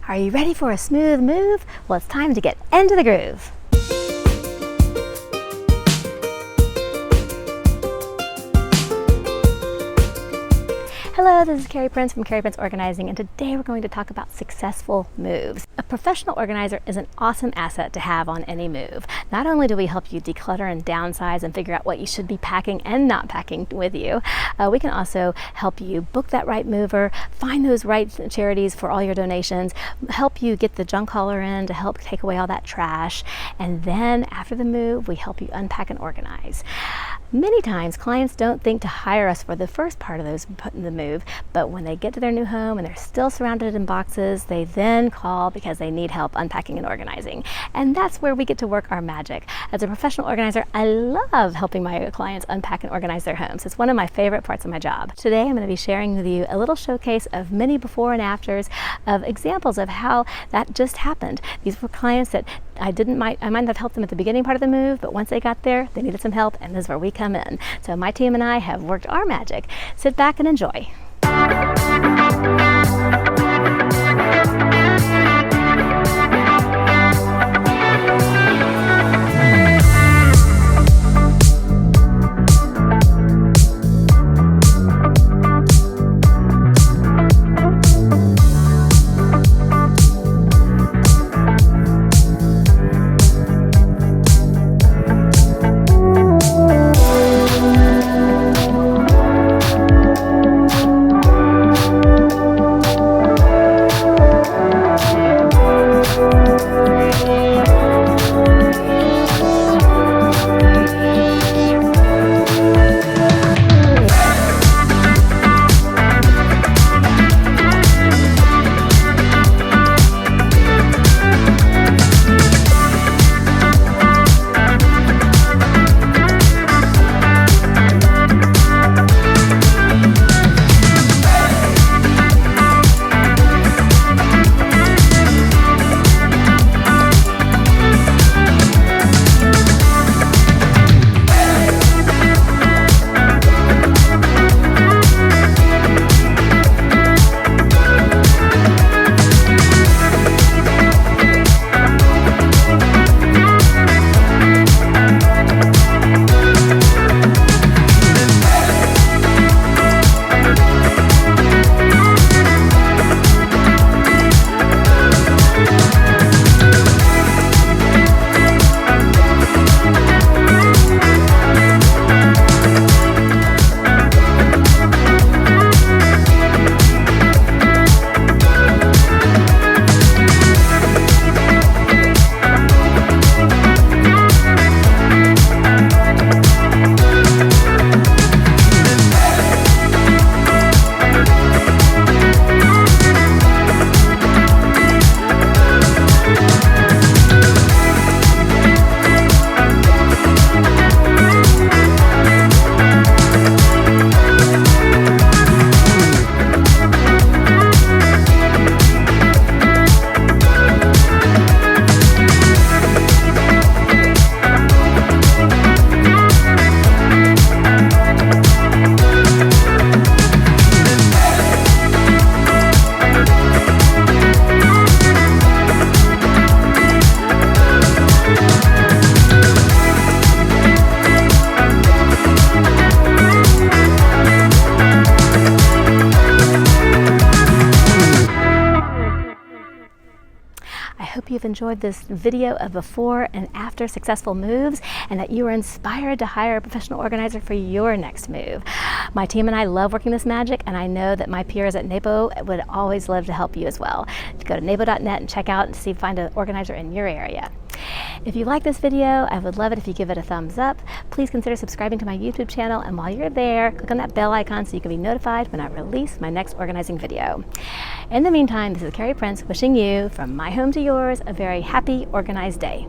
Are you ready for a smooth move? Well, it's time to get into the groove. Hello, this is Cary Prince from Cary Prince Organizing, and today we're going to talk about successful moves. A professional organizer is an awesome asset to have on any move. Not only do we help you declutter and downsize and figure out what you should be packing and not packing with you, we can also help you book that right mover, find those right charities for all your donations, help you get the junk hauler in to help take away all that trash, and then after the move, we help you unpack and organize. Many times clients don't think to hire us for the first part of those putting the move, but when they get to their new home and they're still surrounded in boxes, they then call because they need help unpacking and organizing. And that's where we get to work our magic. As a professional organizer, I love helping my clients unpack and organize their homes. It's one of my favorite parts of my job. Today I'm going to be sharing with you a little showcase of many before and afters of examples of how that just happened. These were clients that I might have helped them at the beginning part of the move, but once they got there, they needed some help, and this is where we come in. So my team and I have worked our magic. Sit back and enjoy. I hope you've enjoyed this video of before and after successful moves, and that you are inspired to hire a professional organizer for your next move. My team and I love working this magic, and I know that my peers at NAPO would always love to help you as well. Go to napo.net and check out and find an organizer in your area. If you like this video, I would love it if you give it a thumbs up. Please consider subscribing to my YouTube channel, and while you're there, click on that bell icon so you can be notified when I release my next organizing video. In the meantime, this is Cary Prince wishing you, from my home to yours, a very happy, organized day.